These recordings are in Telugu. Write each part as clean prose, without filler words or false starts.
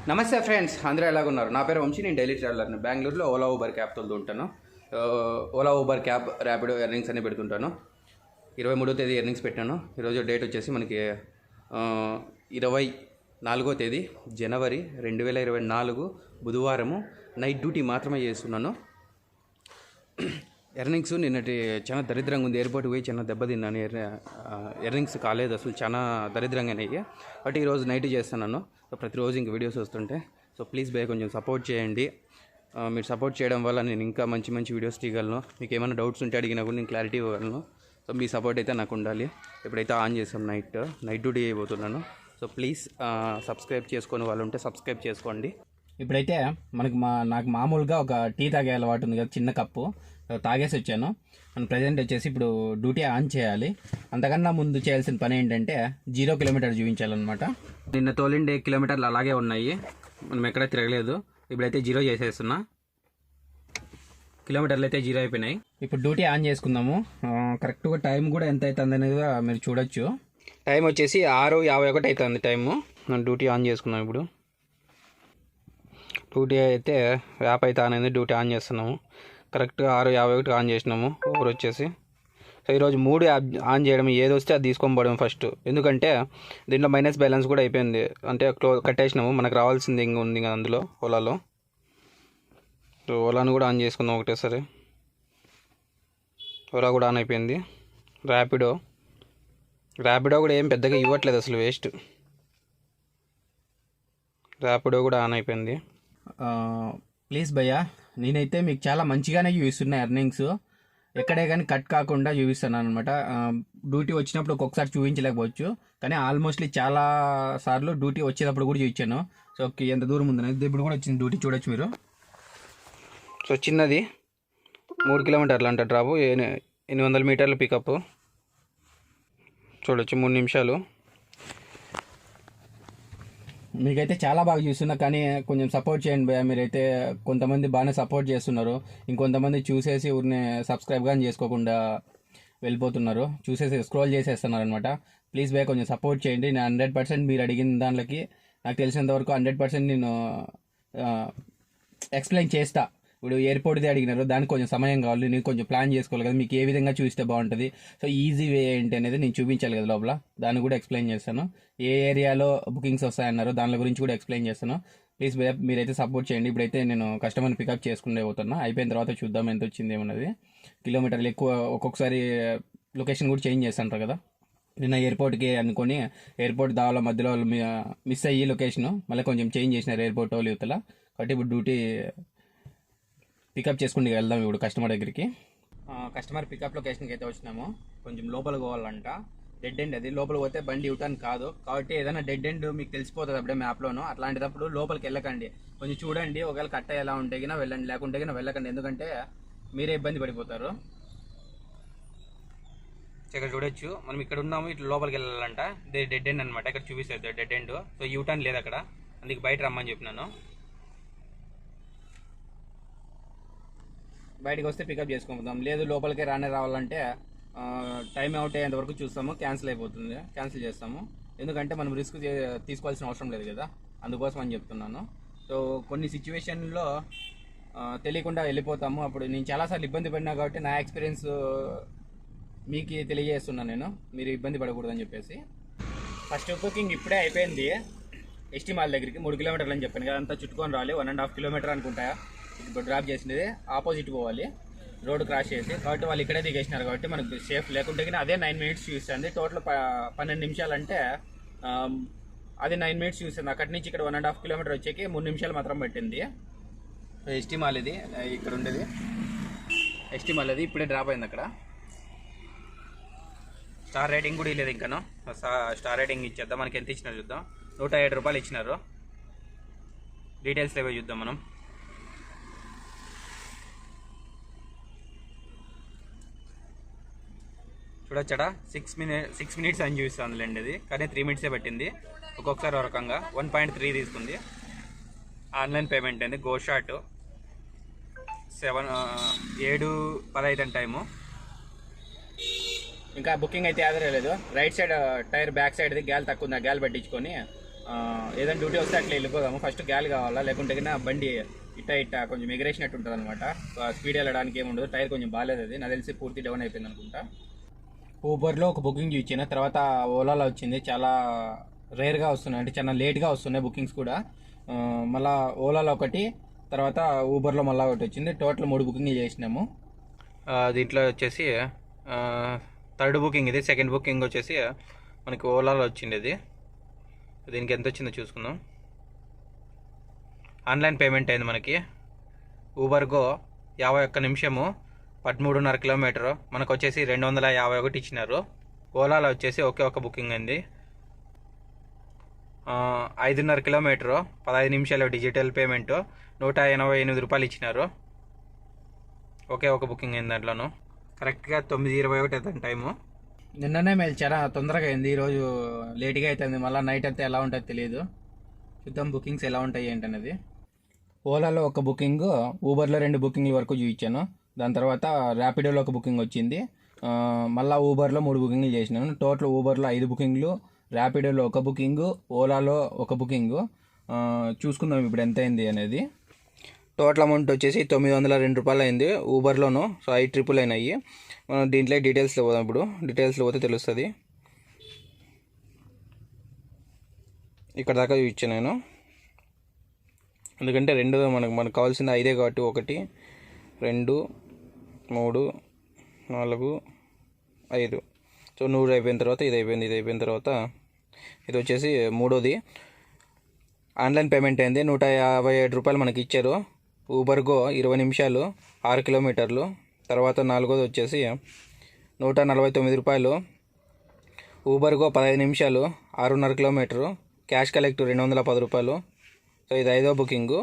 నమస్తే ఫ్రెండ్స్, అందరూ ఎలాగున్నారు? నా పేరు వంశీ, నేను డైలీ ట్రావెలర్ని. బెంగళూరులో ఓలా ఊబర్ క్యాబ్ తోలుతుంటాను. Ola Uber cab Rapido earnings అన్ని పెడుతుంటాను. 23వ తేదీ ఎర్నింగ్స్ పెట్టాను. ఈరోజు డేట్ వచ్చేసి మనకి 24వ తేదీ జనవరి 2024 బుధవారము. నైట్ డ్యూటీ మాత్రమే చేస్తున్నాను. ఎర్నింగ్స్ నిన్నటి చాలా దరిద్రంగా ఉంది. ఎయిర్పోర్ట్ పోయి చాలా దెబ్బతిన్నాను. ఎర్నింగ్స్ కాలేదు, అసలు చాలా దరిద్రంగా అయ్యాయి. బట్ ఈరోజు నైట్ చేస్తున్నాను. సో ప్రతిరోజు ఇంక వీడియోస్ వస్తుంటే సో ప్లీజ్ బై కొంచెం సపోర్ట్ చేయండి. మీరు సపోర్ట్ చేయడం వల్ల నేను ఇంకా మంచి మంచి వీడియోస్ తీయగలను. మీకు ఏమైనా డౌట్స్ ఉంటే అడిగినా కూడా నేను క్లారిటీ ఇవ్వగలను. సో మీ సపోర్ట్ అయితే నాకు ఉండాలి. ఎప్పుడైతే ఆన్ చేస్తాం నైట్ డ్యూటీ అయిపోతున్నాను. సో ప్లీజ్ సబ్స్క్రైబ్ చేసుకునే వాళ్ళు ఉంటే సబ్స్క్రైబ్ చేసుకోండి. ఇప్పుడైతే నాకు మామూలుగా ఒక టీ తాగే అలవాటు ఉంది కదా, చిన్న కప్పు తాగేసి వచ్చాను. మనం ప్రజెంట్ వచ్చేసి ఇప్పుడు డ్యూటీ ఆన్ చేయాలి. అంతకన్నా ముందు చేయాల్సిన పని ఏంటంటే 0 కిలోమీటర్ చూపించాలన్నమాట. నిన్న తోలిండే కిలోమీటర్లు అలాగే ఉన్నాయి, మనం ఎక్కడ తిరగలేదు. ఇప్పుడైతే 0 చేసేస్తున్నా. కిలోమీటర్లు అయితే 0 అయిపోయినాయి. ఇప్పుడు డ్యూటీ ఆన్ చేసుకుందాము. కరెక్ట్గా టైం కూడా ఎంత అవుతుంది అనేది మీరు చూడొచ్చు. టైం వచ్చేసి 6:51 అవుతుంది టైము. డ్యూటీ ఆన్ చేసుకున్నాం. ఇప్పుడు డ్యూటీ అయితే యాప్ అయితే ఆన్ అయింది. డ్యూటీ ఆన్ చేస్తున్నాము. కరెక్ట్గా 6:51 ఆన్ చేసినాము. ఊరు వచ్చేసి సో ఈరోజు 3 యాప్ ఆన్ చేయడం, ఏది వస్తే అది తీసుకొని పోవడం ఫస్ట్. ఎందుకంటే దీంట్లో మైనస్ బ్యాలెన్స్ కూడా అయిపోయింది, అంటే కట్టేసినాము. మనకు రావాల్సింది ఇంకా ఉంది కదా అందులో ఓలాలో. సో ఓలాను కూడా ఆన్ చేసుకుందాం ఒకటేసారి. ఓలా కూడా ఆన్ అయిపోయింది. ర్యాపిడో కూడా ఏం పెద్దగా ఇవ్వట్లేదు, అసలు వేస్ట్. ర్యాపిడో కూడా ఆన్ అయిపోయింది. ప్లీజ్ భయ్యా, నేనైతే మీకు చాలా మంచిగానే చూపిస్తున్నా. ఎర్నింగ్స్ ఎక్కడే కానీ కట్ కాకుండా చూపిస్తాను అనమాట. డ్యూటీ వచ్చినప్పుడు ఒక్కొక్కసారి చూపించలేకపోవచ్చు, కానీ ఆల్మోస్ట్లీ చాలా సార్లు డ్యూటీ వచ్చేటప్పుడు కూడా చూపించాను. సో ఎంత దూరం ఉందనేది ఇప్పుడు కూడా వచ్చింది డ్యూటీ, చూడొచ్చు మీరు. సో చిన్నది 3 కిలోమీటర్లు అంట డ్రాపు, 800 మీటర్లు పికప్. చూడొచ్చు 3 నిమిషాలు. మీకైతే చాలా బాగా చూస్తున్నా, కానీ కొంచెం సపోర్ట్ చేయండి భయ్యా. మీరైతే కొంతమంది బాగానే సపోర్ట్ చేస్తున్నారు, ఇంకొంతమంది చూసేసి ఊరిని సబ్స్క్రైబ్ కానీ చేసుకోకుండా వెళ్ళిపోతున్నారు, చూసేసి స్క్రోల్ చేసేస్తున్నారు అనమాట. ప్లీజ్ భయ్యా కొంచెం సపోర్ట్ చేయండి. నేను 100% మీరు అడిగిన దాంట్లోకి నాకు తెలిసినంత వరకు 100% నేను ఎక్స్ప్లెయిన్ చేస్తా. ఇప్పుడు ఎయిర్పోర్ట్ది అడిగినారు, దానికి కొంచెం సమయం కావాలి, నేను కొంచెం ప్లాన్ చేసుకోవాలి కదా, మీకు ఏ విధంగా చూస్తే బాగుంటుంది. సో ఈజీ వే ఏంటి అనేది నేను చూపించాలి కదా లోపల, దాన్ని కూడా ఎక్స్ప్లెయిన్ చేస్తాను. ఏ ఏరియాలో బుకింగ్స్ వస్తాయన్నారు దాని గురించి కూడా ఎక్స్ప్లెయిన్ చేస్తాను. ప్లీజ్ మీరైతే సపోర్ట్ చేయండి. ఇప్పుడైతే నేను కస్టమర్ని పికప్ చేసుకుంటే పోతున్నా. అయిపోయిన తర్వాత చూద్దాం ఎంత వచ్చింది ఏమన్నది. కిలోమీటర్లు ఎక్కువ, ఒక్కొక్కసారి లొకేషన్ కూడా చేంజ్ చేస్తుంటారు కదా. నిన్న ఎయిర్పోర్ట్కి అనుకొని ఎయిర్పోర్ట్ దావల మధ్యలో మిస్ అయ్యి లొకేషన్ మళ్ళీ కొంచెం చేంజ్ చేసినారు ఎయిర్పోర్ట్ వాళ్ళు యువతల. కాబట్టి ఇప్పుడు డ్యూటీ పికప్ చేసుకుంటూ వెళ్దాం ఇప్పుడు కస్టమర్ దగ్గరికి. కస్టమర్ పికప్ లొకేషన్కి అయితే వచ్చినాము. కొంచెం లోపలికి పోవాలంట. డెడ్ ఎండ్ అది, లోపల పోతే బండి యూటర్న్ కాదు. కాబట్టి ఏదైనా డెడ్ ఎండ్ మీకు తెలిసిపోతుంది అప్పుడే మ్యాప్లోనూ. అట్లాంటిదప్పుడు లోపలికి వెళ్ళకండి, కొంచెం చూడండి. ఒకవేళ కట్ట ఎలా ఉంటే గినా వెళ్ళండి, లేకుంటే గినా వెళ్ళకండి, ఎందుకంటే మీరే ఇబ్బంది పడిపోతారు. ఇక్కడ చూడొచ్చు, మనం ఇక్కడ ఉన్నాము, ఇట్లా లోపలికి వెళ్ళాలంట. డెడ్ ఎండ్ అనమాట, ఇక్కడ చూపిస్తారు డెడ్ ఎండ్. సో యూటర్న్ లేదు అక్కడ, అందుకే బయట రమ్మని చెప్పినాను. బయటకు వస్తే పికప్ చేసుకుందాం, లేదు లోపలికే రావాలంటే టైం అవుట్ అయ్యేంత వరకు చూస్తాము, క్యాన్సిల్ అయిపోతుంది, క్యాన్సిల్ చేస్తాము. ఎందుకంటే మనం రిస్క్ తీసుకోవాల్సిన అవసరం లేదు కదా, అందుకోసం అని చెప్తున్నాను. సో కొన్ని సిచ్యువేషన్లో తెలియకుండా వెళ్ళిపోతాము. అప్పుడు నేను చాలాసార్లు ఇబ్బంది పడినా కాబట్టి నా ఎక్స్పీరియన్స్ మీకు తెలియజేస్తున్నాను నేను, మీరు ఇబ్బంది పడకూడదని చెప్పేసి. ఫస్ట్ బుకింగ్ ఇప్పుడే అయిపోయింది. ఎస్టీ మాల్ దగ్గరికి 3 కిలోమీటర్లు అని చెప్పాను కదా, అంతా చుట్టుకొని రాలి 1.5 కిలోమీటర్ అనుకుంటా. ఇప్పుడు డ్రాప్ చేసినది ఆపోజిట్ పోవాలి, రోడ్ క్రాస్ చేసి. కాబట్టి వాళ్ళు ఇక్కడే దిగేసినారు కాబట్టి మనకు సేఫ్. లేకుంటే కానీ అదే 9 మినిట్స్ చూస్తుంది. టోటల్ 12 నిమిషాలు అంటే అది 9 మినిట్స్ చూస్తుంది. అక్కడి నుంచి ఇక్కడ 1.5 కిలోమీటర్ వచ్చేకి 3 నిమిషాలు మాత్రం పట్టింది. ఎస్టీ మాల్ ఇది, ఇక్కడ ఉండేది ఎస్టీ మాల్. అది ఇప్పుడే డ్రాప్ అయింది అక్కడ. స్టార్ రేటింగ్ కూడా ఇవ్వలేదు ఇంకాను. స్టార్ రేటింగ్ ఇచ్చేద్దాం. మనకి ఎంత ఇచ్చినారు చూద్దాం. 107 రూపాయలు ఇచ్చినారు. డీటెయిల్స్ లేవో చూద్దాం మనం. చూడొచ్చడా 6 మినిట్స్ అని చూపిస్తుంది లేండి అది, కానీ 3 మినిట్సే పట్టింది. ఒక్కొక్కసారి ఒక రకంగా 1.3 తీసుకుంది. ఆన్లైన్ పేమెంట్ అయింది. గో షాట్ 7:15 అని టైము. ఇంకా బుకింగ్ అయితే ఆదరలేదు. రైట్ సైడ్ టైర్ బ్యాక్ సైడ్ది గ్యాల్ తక్కువ ఉంది, ఆ గ్యాల్ పట్టించుకొని ఏదైనా డ్యూటీ వస్తే అట్లా వెళ్ళిపోదాము. ఫస్ట్ గ్యాల్ కావాలా, లేకుంటే కన్నా బండి ఇట్ట కొంచెం ఎగిరేసినట్టు ఉంటుంది అనమాట. స్పీడ్ వెళ్ళడానికి ఏముండదు. టైర్ కొంచెం బాగాలేదు, అది నాకు తెలిసి పూర్తి డౌన్ అయిపోయింది అనుకుంటా. ఊబర్లో ఒక బుకింగ్ చూపించిన తర్వాత ఓలాలో వచ్చింది. చాలా రేర్గా వస్తున్నాయి, అంటే చాలా లేట్గా వస్తున్నాయి బుకింగ్స్ కూడా. మళ్ళీ ఓలాలో ఒకటి, తర్వాత ఊబర్లో మళ్ళీ ఒకటి వచ్చింది. టోటల్ 3 బుకింగ్లు చేసినాము. దీంట్లో వచ్చేసి థర్డ్ బుకింగ్ ఇది. సెకండ్ బుకింగ్ వచ్చేసి మనకి ఓలాలో వచ్చింది. ఇది దీనికి ఎంత వచ్చిందో చూసుకుందాం. ఆన్లైన్ పేమెంట్ అయింది మనకి. ఊబర్గో 51 నిమిషము 13.5 కిలోమీటరు మనకు వచ్చేసి 251 ఇచ్చినారు. ఓలాలో వచ్చేసి ఒకే ఒక బుకింగ్ అయింది. 5.5 కిలోమీటరు 15 నిమిషాలు డిజిటల్ పేమెంటు 188 రూపాయలు ఇచ్చినారు. ఒకే ఒక బుకింగ్ అయింది దాంట్లోనూ. కరెక్ట్గా 9:21 అవుతుంది టైము. నిన్ననే మేము చాలా తొందరగా అయింది, ఈరోజు లేట్గా అవుతుంది. మళ్ళీ నైట్ అంతా ఎలా ఉంటుందో తెలియదు. చూద్దాం బుకింగ్స్ ఎలా ఉంటాయి ఏంటనేది. ఓలాలో ఒక బుకింగ్, ఊబర్లో 2 బుకింగ్ల వరకు చూపించాను. దాని తర్వాత ర్యాపిడోలో ఒక బుకింగ్ వచ్చింది. మళ్ళీ ఊబర్లో 3 బుకింగ్లు చేసినాను. టోటల్ ఊబర్లో 5 బుకింగ్లు, ర్యాపిడోలో ఒక బుకింగు, ఓలాలో ఒక బుకింగు. చూసుకుందాం ఇప్పుడు ఎంత అయింది అనేది. టోటల్ అమౌంట్ వచ్చేసి 902 రూపాయలు అయింది ఊబర్లోను. సో 5 ట్రిపుల్ అయినాయి. మనం దీంట్లో డీటెయిల్స్లో పోదాం. ఇప్పుడు డీటెయిల్స్లో పోతే తెలుస్తుంది. ఇక్కడ దాకా చూపించాను నేను, ఎందుకంటే మనకు కావాల్సింది 5 కాబట్టి 1 2 3 4 5. సో 100 అయిపోయిన తర్వాత ఇది అయిపోయిన తర్వాత ఇది వచ్చేసి 3వది. ఆన్లైన్ పేమెంట్ అయింది. 157 రూపాయలు మనకి ఇచ్చారు. ఊబర్గో 20 నిమిషాలు 6 కిలోమీటర్లు. తర్వాత 4వది వచ్చేసి 149 రూపాయలు. ఊబర్గో 15 నిమిషాలు 6.5 కిలోమీటరు. క్యాష్ కలెక్ట్ 210 రూపాయలు. సో ఇది 5వ బుకింగు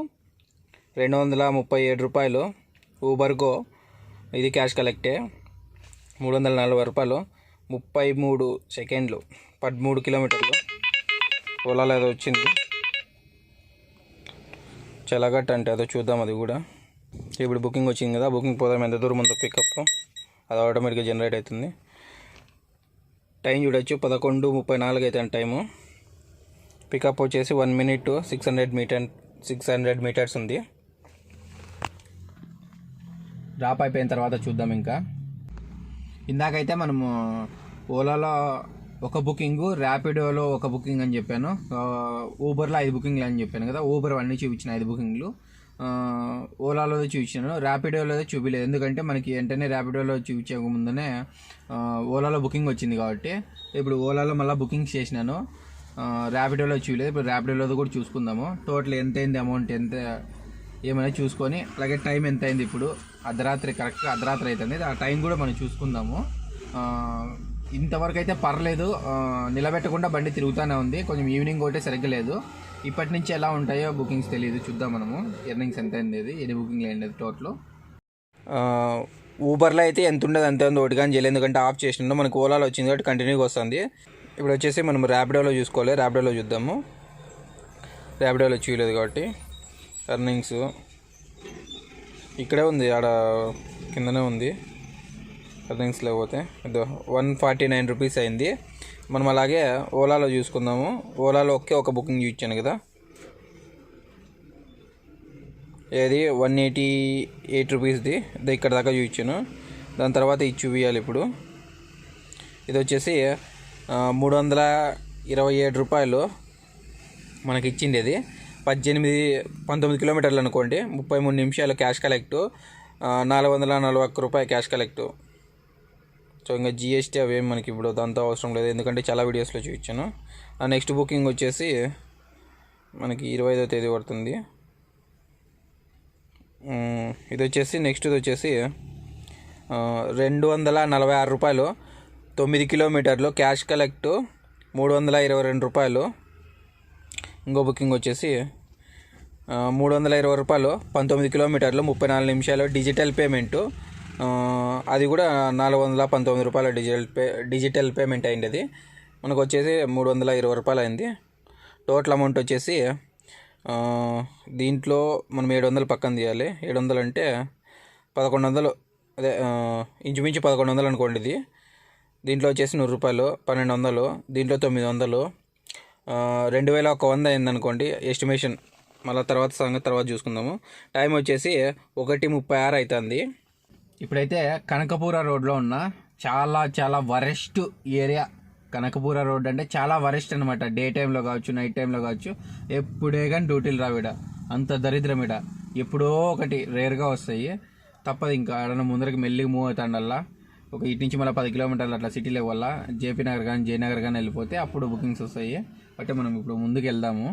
237 రూపాయలు. ఊబర్గో ఇది క్యాష్ కలెక్టే 340 రూపాయలు. 33 సెకండ్లు 13 కిలోమీటర్లు. ఓలాలో ఏదో వచ్చింది చలగట్ అంటే అదో చూద్దాం. అది కూడా ఇప్పుడు బుకింగ్ వచ్చింది కదా, బుకింగ్ పోదాం. ఎంత దూరం ఉందో పికప్ అది ఆటోమేటిక్గా జనరేట్ అవుతుంది. టైం చూడొచ్చు 11:34 అవుతుంది టైము. పికప్ వచ్చేసి 1 minute 600 మీటర్స్ ఉంది. డ్రాప్ అయిపోయిన తర్వాత చూద్దాం. ఇంకా ఇందాకైతే మనము ఓలాలో ఒక బుకింగు, ర్యాపిడోలో ఒక బుకింగ్ అని చెప్పాను, ఊబర్లో 5 బుకింగ్లు అని చెప్పాను కదా. ఊబర్ అన్నీ చూపించిన 5 బుకింగ్లు, ఓలాలో చూపించాను. ర్యాపిడోలో చూపించలేదు, ఎందుకంటే మనకి వెంటనే ర్యాపిడోలో చూపించక ముందునే ఓలాలో బుకింగ్ వచ్చింది కాబట్టి. ఇప్పుడు ఓలాలో మళ్ళీ బుకింగ్స్ చేసినాను, ర్యాపిడోలో చూడలేదు. ఇప్పుడు ర్యాపిడోలో కూడా చూసుకుందాము. టోటల్ ఎంత అయింది, అమౌంట్ ఎంత ఏమైనా చూసుకొని, అలాగే టైం ఎంత అయింది. ఇప్పుడు కరెక్ట్గా అర్ధరాత్రి అవుతుంది. ఆ టైం కూడా మనం చూసుకుందాము. ఇంతవరకు అయితే పర్లేదు, నిలబెట్టకుండా బండి తిరుగుతూనే ఉంది. కొంచెం ఈవినింగ్ ఒకటే సరిగ్గా లేదు. ఇప్పటి నుంచి ఎలా ఉంటాయో బుకింగ్స్ తెలియదు, చూద్దాం మనము. ఎర్నింగ్స్ ఎంత అయింది, ఎన్ని బుకింగ్లు అయింది టోటల్. ఊబర్లో అయితే ఎంత ఉండదు అంతే ఉంది, ఒకటి కానీ చేయలేదు, ఎందుకంటే ఆఫ్ చేసినా. మనకు ఓలాలో వచ్చింది కాబట్టి కంటిన్యూగా వస్తుంది. ఇప్పుడు వచ్చేసి మనం ర్యాపిడోలో చూసుకోవాలి. ర్యాపిడోలో చూద్దాము. ర్యాపిడోలో చూడలేదు కాబట్టి ఎర్నింగ్స్ ఇక్కడే ఉంది, ఆడ కిందనే ఉంది. ఎర్నింగ్స్ లేకపోతే 149 రూపీస్ అయింది. మనం అలాగే ఓలాలో చూసుకుందాము. ఓలాలో ఒక బుకింగ్ చూపించాను కదా, ఏది 188 రూపీస్ది, ఇక్కడ దాకా చూపించాను. దాని తర్వాత ఇది చూపించాలి. ఇప్పుడు ఇది వచ్చేసి 327 రూపాయలు మనకి ఇచ్చింది. అది 19 కిలోమీటర్లు అనుకోండి, 33 నిమిషాలు క్యాష్ కలెక్టు, 441 రూపాయలు క్యాష్ కలెక్టు. సో ఇంకా జిఎస్టీ అవేం మనకి ఇప్పుడు దాంతో అవసరం లేదు, ఎందుకంటే చాలా వీడియోస్లో చూపించాను. ఆ నెక్స్ట్ బుకింగ్ వచ్చేసి మనకి 25వ తేదీ పడుతుంది. ఇది వచ్చేసి 246 రూపాయలు 9 కిలోమీటర్లు క్యాష్ కలెక్టు 322 రూపాయలు. ఇంకో బుకింగ్ వచ్చేసి 320 రూపాయలు 19 కిలోమీటర్లు 34 నిమిషాలు డిజిటల్ పేమెంటు. అది కూడా 419 రూపాయల డిజిటల్ పేమెంట్ అయింది. అది మనకు వచ్చేసి 320 రూపాయలు అయింది. టోటల్ అమౌంట్ వచ్చేసి దీంట్లో మనం 700 పక్కన తీయాలి. 700 అంటే 1100, అదే ఇంచుమించు 1100 అనుకోండి. ఇది దీంట్లో వచ్చేసి 100 రూపాయలు 1200, దీంట్లో 900, 2100 అయిందనుకోండి ఎస్టిమేషన్, మళ్ళీ తర్వాత సంగతి తర్వాత చూసుకుందాము. టైం వచ్చేసి 1:36 అవుతుంది. ఇప్పుడైతే కనకపూర రోడ్లో ఉన్న చాలా చాలా వరెస్ట్ ఏరియా. కనకపూర రోడ్ అంటే చాలా వరెస్ట్ అనమాట. డే టైంలో కావచ్చు, నైట్ టైంలో కావచ్చు, ఎప్పుడే కానీ డ్యూటీలు రావిడ. అంత దరిద్రం ఇడ. ఎప్పుడో ఒకటి రేర్గా వస్తాయి, తప్పదు. ఇంకా ఆడన ముందరికి మెల్లిగా మూవ్ అవుతాండల్లా. ఒక ఇటు నుంచి మళ్ళీ 10 కిలోమీటర్లు అట్లా సిటీలో వల్ల జేపీ నగర్ కానీ జయనగర్ కానీ వెళ్ళిపోతే అప్పుడు బుకింగ్స్ వస్తాయి. బట్ మనం ఇప్పుడు ముందుకు వెళ్దాము.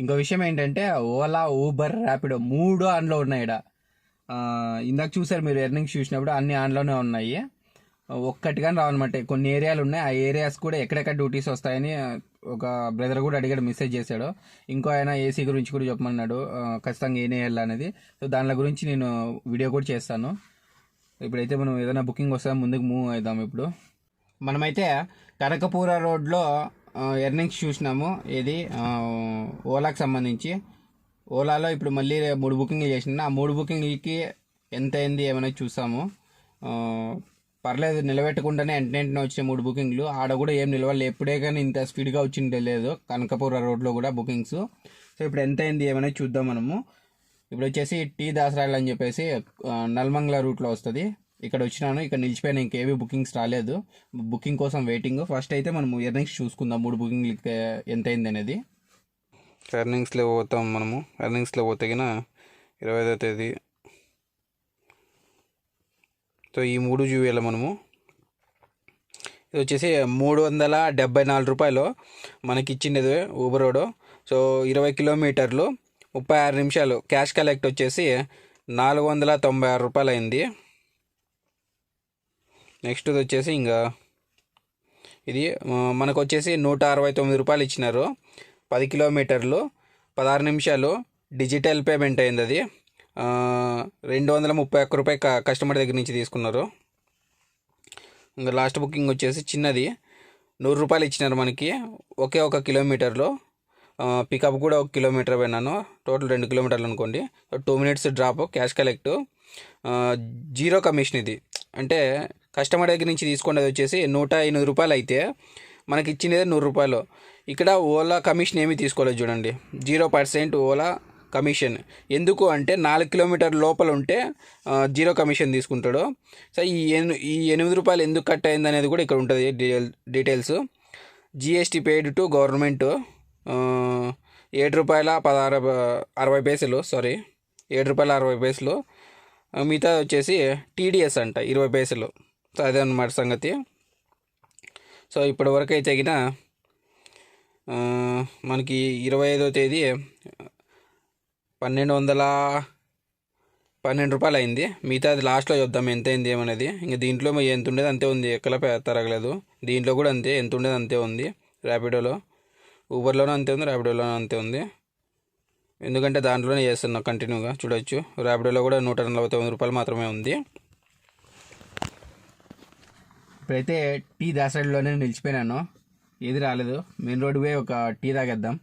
ఇంకో విషయం ఏంటంటే ఓలా, ఊబర్, ర్యాపిడో 3 ఆన్లో ఉన్నాయి ఇక్కడ. ఇందాక చూసారు మీరు, ఎర్నింగ్స్ చూసినప్పుడు అన్ని ఆన్లోనే ఉన్నాయి. ఒక్కటి కానీ రావన్నమాట. కొన్ని ఏరియాలు ఉన్నాయి, ఆ ఏరియాస్ కూడా ఎక్కడెక్కడ డ్యూటీస్ వస్తాయని ఒక బ్రదర్ కూడా అడిగాడు, మెసేజ్ చేశాడు. ఇంకో ఆయన ఏసీ గురించి కూడా చెప్పమన్నాడు, ఖచ్చితంగా ఏనే వెళ్ళాలనేది. సో దాని గురించి నేను వీడియో కూడా చేస్తాను. ఇప్పుడైతే మనం ఏదైనా బుకింగ్ వస్తే ముందుకు మూవ్ అవుదాం. ఇప్పుడు మనమైతే కనకపూర రోడ్లో ఎర్నింగ్స్ చూసినాము. ఇది ఓలాకి సంబంధించి. ఓలాలో ఇప్పుడు మళ్ళీ 3 బుకింగ్లు చేసిన. ఆ 3 బుకింగ్లకి ఎంత అయింది ఏమైనా చూసాము. పర్లేదు, నిలబెట్టకుండానే వెంటనే వచ్చిన 3 బుకింగ్లు. ఆడ కూడా ఏం నిలవాలి, ఎప్పుడే కానీ ఇంత స్పీడ్గా వచ్చిండే లేదు కనకపూర రోడ్లో కూడా బుకింగ్స్. సో ఇప్పుడు ఎంత అయింది ఏమైనా చూద్దాం మనము. ఇప్పుడు వచ్చేసి టీ దాసరాయలు అని చెప్పేసి నల్మంగళ రూట్లో వస్తుంది. ఇక్కడ వచ్చినాను, ఇక్కడ నిలిచిపోయిన ఇంకేవి బుకింగ్స్ రాలేదు. బుకింగ్ కోసం వెయిటింగ్. ఫస్ట్ అయితే మనం ఎర్నింగ్స్ చూసుకుందాం, 3 బుకింగ్లకి ఎంత అయింది అనేది. ఎర్నింగ్స్లో పోతాం మనము. ఎర్నింగ్స్లో పోతే 25వ తేదీ. సో ఈ 3 చూయాలి మనము. ఇది వచ్చేసి 374 రూపాయలు మనకి ఇచ్చిండేది ఊబర్ రోడ్. సో 20 కిలోమీటర్లు 36 నిమిషాలు. క్యాష్ కలెక్ట్ వచ్చేసి 496 రూపాయలు అయింది. నెక్స్ట్ వచ్చేసి ఇంకా ఇది మనకు వచ్చేసి 169 రూపాయలు ఇచ్చినారు. 10 కిలోమీటర్లు 16 నిమిషాలు. డిజిటల్ పేమెంట్ అయింది. అది 231 రూపాయలు కస్టమర్ దగ్గర నుంచి తీసుకున్నారు. ఇంకా లాస్ట్ బుకింగ్ వచ్చేసి చిన్నది 100 రూపాయలు ఇచ్చినారు మనకి ఒకే 1 కిలోమీటర్లో. పికప్ కూడా 1 కిలోమీటర్ పోయినాను, టోటల్ 2 కిలోమీటర్లు అనుకోండి. 2 minutes drop. Cash collect, 0 commission. ఇది అంటే కస్టమర్ దగ్గర నుంచి తీసుకునేది వచ్చేసి 108 రూపాయలు అయితే మనకి ఇచ్చినది 100 రూపాయలు. ఇక్కడ ఓలా కమిషన్ ఏమీ తీసుకోలేదు చూడండి, 0% ఓలా కమిషన్. ఎందుకు అంటే 4 కిలోమీటర్ లోపల ఉంటే 0 కమిషన్ తీసుకుంటాడు. సో ఈ 8 రూపాయలు ఎందుకు కట్ అయింది అనేది కూడా ఇక్కడ ఉంటుంది details. GST paid to government 7 రూపాయల 60 పైసలు. సారీ, 7 రూపాయల 60 పైసలు. మిగతా వచ్చేసి టీడీఎస్ అంట 20 పైసలు. సో అదే అన్నమాట సంగతి. సో ఇప్పటి వరకు అయితే మనకి 25వ తేదీ 1212 రూపాయలు అయింది. మిగతా అది లాస్ట్లో చూద్దాం ఎంత అయింది ఏమనేది. ఇంకా దీంట్లో ఎంత ఉండేది అంతే ఉంది, ఎక్కడ తరగలేదు. దీంట్లో కూడా అంతే, ఎంత ఉండేది అంతే ఉంది. ర్యాపిడోలో, ఊబర్లోనూ అంతే ఉంది, ర్యాపిడోలోనూ అంతే ఉంది. ఎందుకంటే దాంట్లోనే చేస్తున్నా కంటిన్యూగా. చూడొచ్చు, ర్యాపిడోలో కూడా 149 రూపాయలు మాత్రమే ఉంది. ఇప్పుడైతే టీ దాసరిలోనే నిలిచిపోయినాను, ఏది రాలేదు. మెయిన్ రోడ్ పోయి ఒక టీ తాగేద్దాం.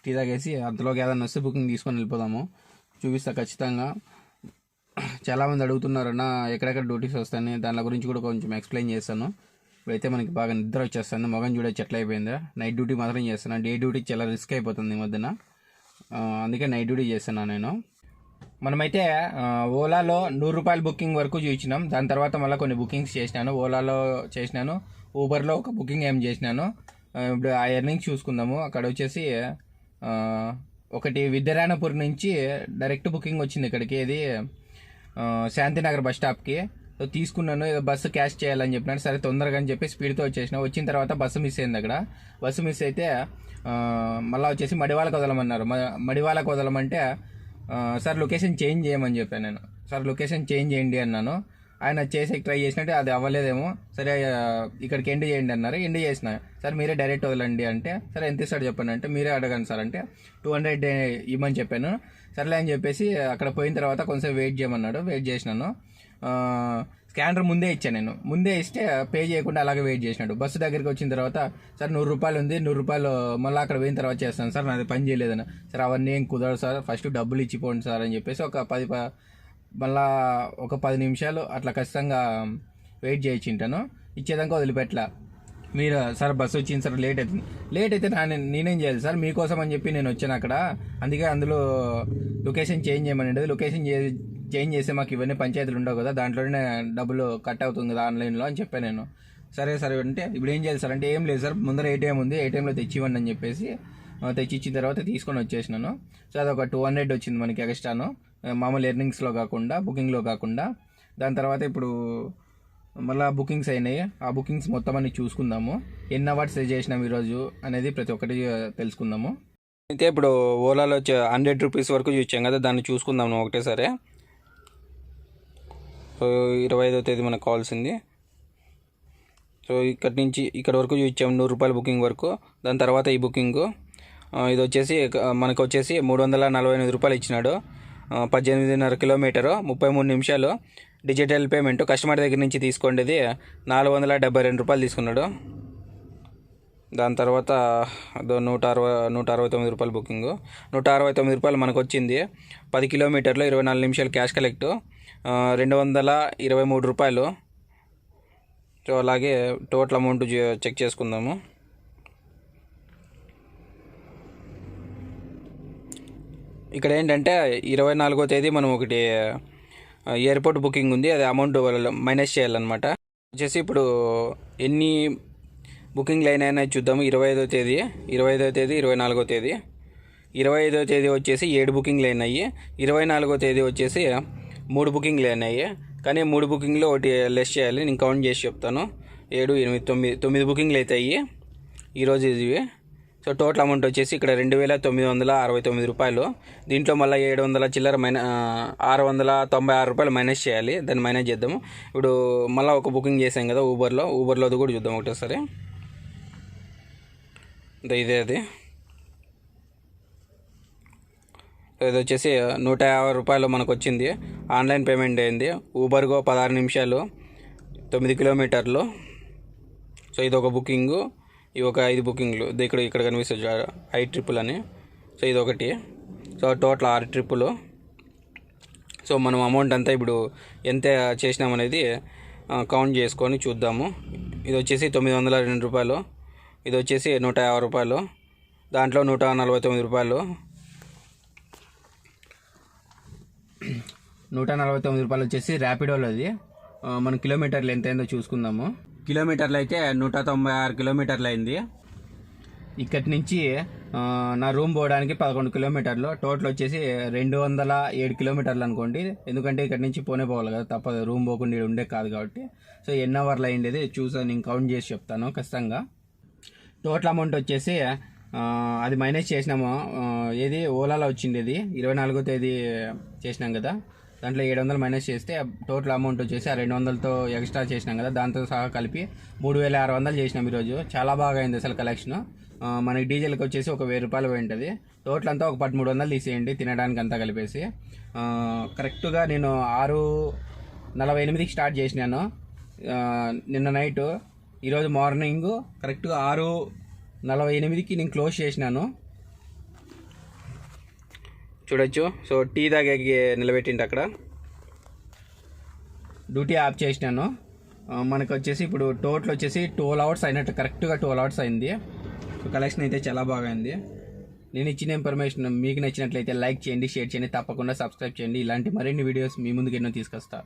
టీ తాగేసి అంతలోకి ఏదైనా వస్తే బుకింగ్ తీసుకొని వెళ్ళిపోదాము. చూపిస్తా ఖచ్చితంగా. చాలామంది అడుగుతున్నారన్న ఎక్కడెక్కడ డ్యూటీస్ వస్తాయని, దాని గురించి కూడా కొంచెం ఎక్స్ప్లెయిన్ చేస్తాను. ఇప్పుడైతే మనకి బాగా నిద్ర వచ్చేస్తాను. మొగం చూడొచ్చు ఎట్లా అయిపోయిందా. నైట్ డ్యూటీ మాత్రం చేస్తాను, డే డ్యూటీ చాలా రిస్క్ అయిపోతుంది ఈ మధ్యన. అందుకే నైట్ డ్యూటీ చేస్తున్నాను నేను. మనమైతే ఓలాలో 100 రూపాయల బుకింగ్ వరకు చూసినాం. దాని తర్వాత మళ్ళీ కొన్ని బుకింగ్స్ చేసినాను. ఓలాలో చేసినాను, ఊబర్లో ఒక బుకింగ్ ఏం చేసినాను. ఇప్పుడు ఆ ఎర్నింగ్స్ చూసుకుందాము. అక్కడ వచ్చేసి ఒకటి విద్యారాయణపూర్ నుంచి డైరెక్ట్ బుకింగ్ వచ్చింది ఇక్కడికి. ఇది శాంతినగర్ బస్ స్టాప్కి. సో తీసుకున్నాను, ఏదో బస్సు క్యాష్ చేయాలని చెప్పినాను. సరే తొందరగా అని చెప్పి స్పీడ్తో వచ్చేసిన. వచ్చిన తర్వాత బస్సు మిస్ అయింది. అక్కడ బస్సు మిస్ అయితే మళ్ళీ వచ్చేసి మడివాళ్ళకి వదలమన్నారు. మడివాళ్ళకి వదలమంటే సార్ లొకేషన్ చేంజ్ చేయమని చెప్పాను నేను. సార్ లొకేషన్ చేంజ్ చేయండి అన్నాను. ఆయన చేసి ట్రై చేసినట్టే అది అవ్వలేదేమో. సరే ఇక్కడికి ఎండ్ చేయండి అన్నారు. ఎండ్ చేసిన. సార్ మీరే డైరెక్ట్ వదలండి అంటే, సరే ఎంత ఇస్తాడు చెప్పండి అంటే, మీరే అడగండి సార్ అంటే 200 ఇవ్వమని చెప్పాను. సర్లే అని చెప్పేసి అక్కడ పోయిన తర్వాత కొంచెం వెయిట్ చేయమన్నాడు. వెయిట్ చేసినాను. స్కానర్ ముందే ఇచ్చాను నేను. ముందే ఇస్తే పే చేయకుండా అలాగే వెయిట్ చేసినాడు. బస్సు దగ్గరికి వచ్చిన తర్వాత సార్ 100 రూపాయలు ఉంది, 100 రూపాయలు మళ్ళీ అక్కడ పోయిన తర్వాత చేస్తాను సార్, నాది పని చేయలేదని. సార్ అవన్నీ ఏం కుదరదు సార్, ఫస్ట్ డబ్బులు ఇచ్చిపోండి సార్ అని చెప్పేసి మళ్ళా ఒక 10 నిమిషాలు అట్లా ఖచ్చితంగా వెయిట్ చేయించింటాను. ఇచ్చేదాకా వదిలిపెట్టలా. మీరు సార్ బస్సు వచ్చింది సార్ లేట్ అయితే నేనేం చేయాలి సార్, మీకోసం అని చెప్పి నేను వచ్చాను అక్కడ. అందుకే అందులో లొకేషన్ చేంజ్ చేయమని, లొకేషన్ చేంజ్ చేస్తే మాకు ఇవన్నీ పంచాయతీలు ఉండవు కదా, దాంట్లోనే డబ్బులు కట్ అవుతుంది కదా ఆన్లైన్లో అని చెప్పాను నేను. సరే అంటే ఇప్పుడు ఏం చేయాలి సార్ అంటే, ఏం లేదు సార్, ముందర ఏటీఎం ఉంది, ఏటీఎంలో తెచ్చివ్వండి అని చెప్పేసి తెచ్చిచ్చిన తర్వాత తీసుకొని వచ్చేసినాను. సో అదొక 200 వచ్చింది మనకి ఎక్స్ట్రాను, మామూలు ఎర్నింగ్స్లో కాకుండా, బుకింగ్లో కాకుండా. దాని తర్వాత ఇప్పుడు మళ్ళీ బుకింగ్స్ అయినాయి, ఆ బుకింగ్స్ మొత్తం అన్ని చూసుకుందాము, ఎన్ని అవర్స్ స్టే చేసినాం ఈరోజు అనేది ప్రతి ఒక్కటి తెలుసుకుందాము. అయితే ఇప్పుడు ఓలాలో 100 రూపీస్ వరకు చూసాం కదా, దాన్ని చూసుకుందాము ఒకటేసారి. సో 25వ తేదీ మనకు కావాల్సింది. సో ఇక్కడి నుంచి ఇక్కడ వరకు చూసాము 100 రూపాయల బుకింగ్ వరకు. దాని తర్వాత ఈ బుకింగ్ ఇది వచ్చేసి మనకు వచ్చేసి 348 రూపాయలు ఇచ్చినాడు. 18.5 కిలోమీటరు, 33 నిమిషాలు. డిజిటల్ పేమెంట్ కస్టమర్ దగ్గర నుంచి తీసుకోండి, 472 రూపాయలు తీసుకున్నాడు. దాని తర్వాత 169 రూపాయలు బుకింగ్, 169 రూపాయలు మనకు వచ్చింది. 10 కిలోమీటర్లు, 24 నిమిషాలు క్యాష్ కలెక్ట్, 223 రూపాయలు. సో అలాగే టోటల్ అమౌంట్ చెక్ చేసుకుందాము. ఇక్కడ ఏంటంటే 24వ తేదీ మనం ఒకటి ఎయిర్పోర్ట్ బుకింగ్ ఉంది, అది అమౌంట్ మైనస్ చేయాలన్నమాట. వచ్చేసి ఇప్పుడు ఎన్ని బుకింగ్లు అయినాయని చూద్దాము. 25వ తేదీ, 24వ తేదీ. 25వ తేదీ వచ్చేసి 7 బుకింగ్లు అయినాయి. 24వ తేదీ వచ్చేసి 3 బుకింగ్లు అయినాయి. కానీ 3 బుకింగ్లు ఒకటి లెస్ చేయాలి, నేను కౌంట్ చేసి చెప్తాను. 7, 8, 9 బుకింగ్లు అవుతాయి ఈరోజు ఇవి. సో టోటల్ అమౌంట్ వచ్చేసి ఇక్కడ 2,969 రూపాయలు. దీంట్లో మళ్ళీ 700 చిల్లర 696 రూపాయలు మైనస్ చేయాలి, దాన్ని మైనస్ చేద్దాము. ఇప్పుడు మళ్ళీ ఒక బుకింగ్ చేసాం కదా ఊబర్లో కూడా చూద్దాం ఒకటేసారి. ఇదే అది. ఇది వచ్చేసి 150 రూపాయలు మనకు వచ్చింది, ఆన్లైన్ పేమెంట్ అయింది. ఊబర్గో 16 నిమిషాలు, 9 కిలోమీటర్లు. సో ఇది ఒక బుకింగు, ఇవి ఒక 5 బుకింగ్లు. ఇక్కడ కనిపిస్తుంది 5 ట్రిప్పులు అని. సో ఇది ఒకటి. సో టోటల్ 6 ట్రిప్పులు. సో మనం అమౌంట్ అంతా ఇప్పుడు ఎంత చేసినామనేది కౌంట్ చేసుకొని చూద్దాము. ఇది వచ్చేసి 902 రూపాయలు, ఇది వచ్చేసి 150 రూపాయలు, దాంట్లో 149 రూపాయలు. 149 రూపాయలు వచ్చేసి ర్యాపిడోలోది. మన కిలోమీటర్లు ఎంత అయిందో చూసుకుందాము. కిలోమీటర్లు అయితే 196 కిలోమీటర్లు అయింది. ఇక్కడి నుంచి నా రూమ్ పోవడానికి 11 కిలోమీటర్లు. టోటల్ వచ్చేసి 207 కిలోమీటర్లు అనుకోండి, ఎందుకంటే ఇక్కడి నుంచి పోవాలి కదా, తప్పదు, రూమ్ పోకుండా ఉండే కాదు కాబట్టి. సో ఎన్ని అవర్లు అయింది చూసా, నేను కౌంట్ చేసి చెప్తాను ఖచ్చితంగా. టోటల్ అమౌంట్ వచ్చేసి అది మైనస్ చేసినాము, ఏది ఓలాలో వచ్చింది, ఇది 24వ తేదీ చేసినాం కదా, దాంట్లో 700 మైనస్ చేస్తే టోటల్ అమౌంట్ వచ్చేసి ఆ 200తో ఎక్స్ట్రా చేసినాం కదా, దాంతో సహా కలిపి 3600 చేసినాం ఈరోజు. చాలా బాగా అయింది అసలు కలెక్షన్. మనకి డీజిల్కి వచ్చేసి ఒక 1000 రూపాయలు పోయింటుంది. టోటల్ అంతా ఒక 1300 తీసేయండి తినడానికి అంతా కలిపేసి. కరెక్ట్గా నేను 6:48కి స్టార్ట్ చేసినాను నిన్న నైట్. ఈరోజు మార్నింగ్ కరెక్ట్గా 6:48కి నేను క్లోజ్ చేసినాను, చూడొచ్చు. సో టీ తాగేకి నిలబెట్టింటి అక్కడ, డ్యూటీ ఆఫ్ చేసినాను. మనకు వచ్చేసి ఇప్పుడు టోటల్ వచ్చేసి 12 అవర్స్ అయినట్టు, కరెక్ట్గా 12 అవర్స్ అయింది. సో కలెక్షన్ అయితే చాలా బాగా అయింది. నేను ఇచ్చిన ఇన్ఫర్మేషన్ మీకు నచ్చినట్లయితే లైక్ చేయండి, షేర్ చేయండి, తప్పకుండా సబ్స్క్రైబ్ చేయండి. ఇలాంటి మరిన్ని వీడియోస్ మీ ముందుకు ఎన్నో తీసుకొస్తా.